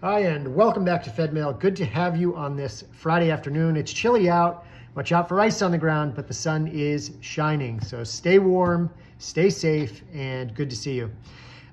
Hi, and welcome back to Fedmail. Good to have you on this Friday afternoon. It's chilly out. Watch out for ice on the ground, but the sun is shining. So stay warm, stay safe, and good to see you.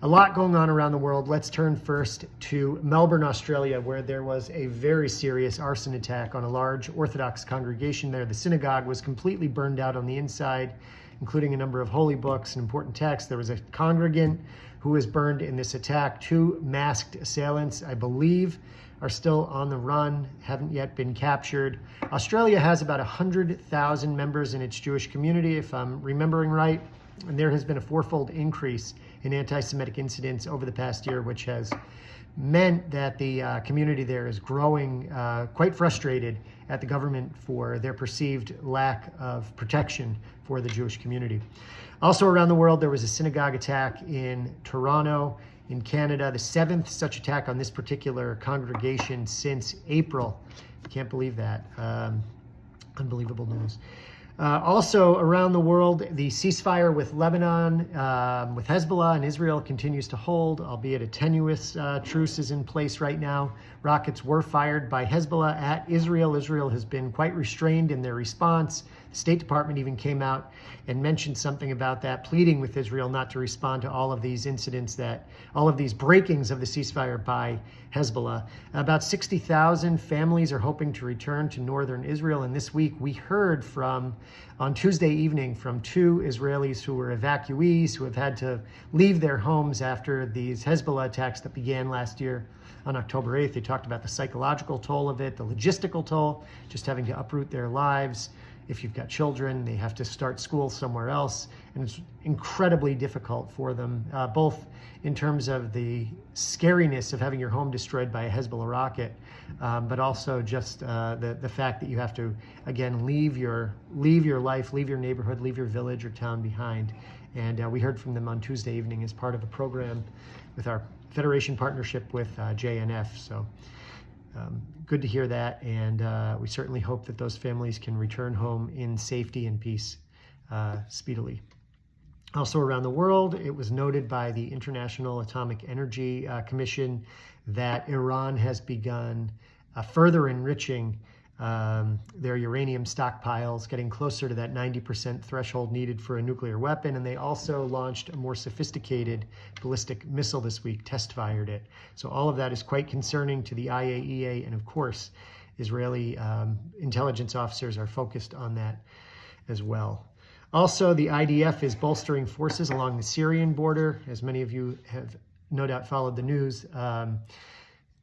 A lot going on around the world. Let's turn first to Melbourne, Australia, where there was a very serious arson attack on a large Orthodox congregation there. The synagogue was completely burned out on the inside, including a number of holy books and important texts. There was a congregant who was burned in this attack. Two masked assailants, I believe, are still on the run, haven't yet been captured. Australia has about 100,000 members in its Jewish community, if I'm remembering right. And there has been a fourfold increase in anti-Semitic incidents over the past year, which has meant that the community there is growing quite frustrated at the government for their perceived lack of protection for the Jewish community. Also around the world, there was a synagogue attack in Toronto, in Canada, the seventh such attack on this particular congregation since April. Can't believe that. Unbelievable news. Also around the world, the ceasefire with Lebanon, with Hezbollah and Israel continues to hold, albeit a tenuous truce is in place right now. Rockets were fired by Hezbollah at Israel. Israel has been quite restrained in their response. The State Department even came out and mentioned something about that, pleading with Israel not to respond to all of these incidents, all of these breakings of the ceasefire by Hezbollah. About 60,000 families are hoping to return to northern Israel. And this week we heard on Tuesday evening from two Israelis who were evacuees who have had to leave their homes after these Hezbollah attacks that began last year on October 8th. They talked about the psychological toll of it, the logistical toll, just having to uproot their lives. If you've got children, they have to start school somewhere else. And it's incredibly difficult for them, both in terms of the scariness of having your home destroyed by a Hezbollah rocket, but also just the fact that you have to, again, leave your life, leave your neighborhood, leave your village or town behind. And we heard from them on Tuesday evening as part of a program with our Federation partnership with JNF. So good to hear that, and we certainly hope that those families can return home in safety and peace speedily. Also around the world, it was noted by the International Atomic Energy Commission that Iran has begun further enriching their uranium stockpiles, getting closer to that 90% threshold needed for a nuclear weapon. And they also launched a more sophisticated ballistic missile this week, test-fired it. So all of that is quite concerning to the IAEA. And of course, Israeli intelligence officers are focused on that as well. Also, the IDF is bolstering forces along the Syrian border. As many of you have no doubt followed the news,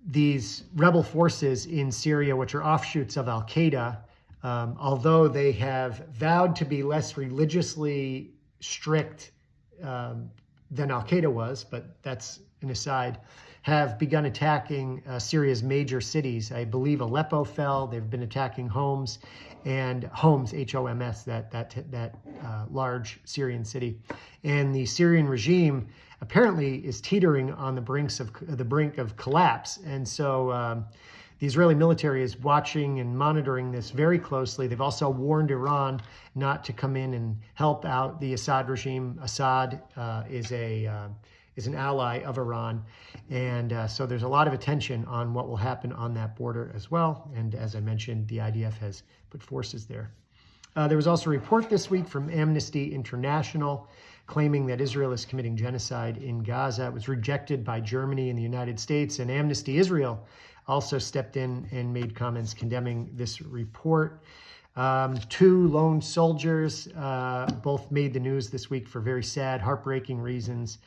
these rebel forces in Syria, which are offshoots of al-Qaeda, although they have vowed to be less religiously strict than al-Qaeda was, but that's an aside, have begun attacking Syria's major cities. I believe Aleppo fell. They've been attacking Homs, H-O-M-S, that large Syrian city. And the Syrian regime apparently is teetering on the brink of collapse. And so the Israeli military is watching and monitoring this very closely. They've also warned Iran not to come in and help out the Assad regime. Assad is an ally of Iran. And so there's a lot of attention on what will happen on that border as well. And as I mentioned, the IDF has put forces there. There was also a report this week from Amnesty International claiming that Israel is committing genocide in Gaza. It was rejected by Germany and the United States, and Amnesty Israel also stepped in and made comments condemning this report. Two lone soldiers both made the news this week for very sad, heartbreaking reasons.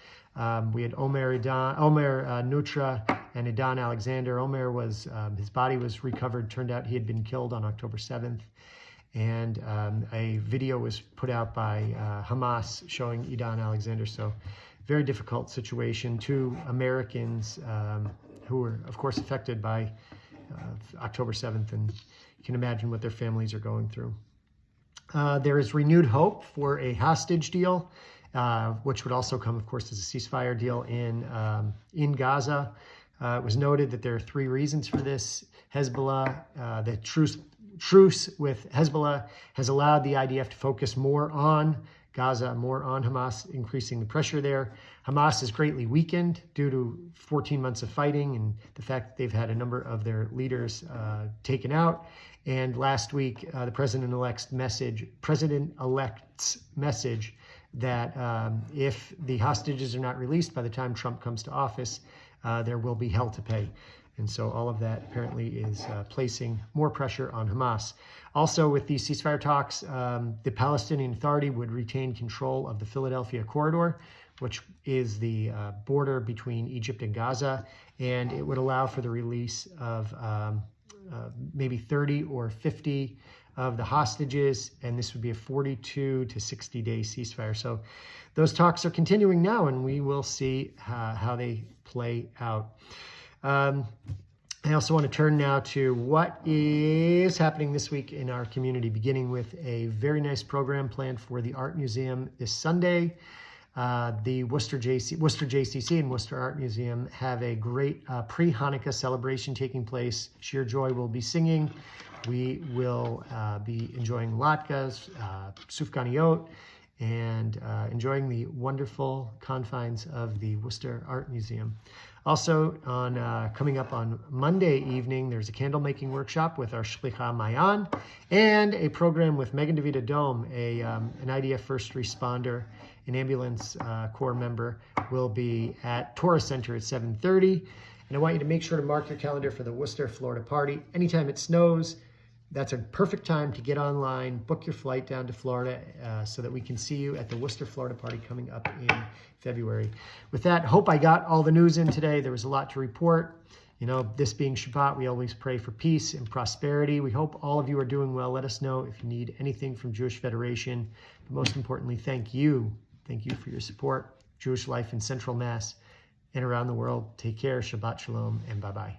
We had Omer Nutra and Idan Alexander. Omer was, his body was recovered. Turned out he had been killed on October 7th. And a video was put out by Hamas showing Idan Alexander. So very difficult situation. Two Americans who were, of course, affected by October 7th. And you can imagine what their families are going through. There is renewed hope for a hostage deal, which would also come, of course, as a ceasefire deal in Gaza. It was noted that there are three reasons for this. Hezbollah, the truce with Hezbollah has allowed the IDF to focus more on Gaza, more on Hamas, increasing the pressure there. Hamas is greatly weakened due to 14 months of fighting and the fact that they've had a number of their leaders taken out. And last week, the president-elect's message that if the hostages are not released by the time Trump comes to office, there will be hell to pay. And so all of that apparently is placing more pressure on Hamas. Also, with these ceasefire talks, the Palestinian Authority would retain control of the Philadelphia corridor, which is the border between Egypt and Gaza, and it would allow for the release of maybe 30 or 50 of the hostages, and this would be a 42 to 60 day ceasefire. So those talks are continuing now, and we will see how they play out. I also want to turn now to what is happening this week in our community, beginning with a very nice program planned for the Art Museum this Sunday. The Worcester JCC and Worcester Art Museum have a great pre-Hanukkah celebration taking place. Sheer Joy will be singing. We will be enjoying latkes, sufganiyot, and enjoying the wonderful confines of the Worcester Art Museum. Also, coming up on Monday evening, there's a candle making workshop with our Shlicha Mayan and a program with Megan DeVita Dome, an IDF first responder, an ambulance corps member, will be at Torah Center at 7:30. And I want you to make sure to mark your calendar for the Worcester, Florida party. Anytime it snows, that's a perfect time to get online, book your flight down to Florida so that we can see you at the Worcester, Florida party coming up in February. With that, hope I got all the news in today. There was a lot to report. You know, this being Shabbat, we always pray for peace and prosperity. We hope all of you are doing well. Let us know if you need anything from Jewish Federation. But most importantly, thank you. Thank you for your support. Jewish life in Central Mass and around the world. Take care. Shabbat Shalom and bye-bye.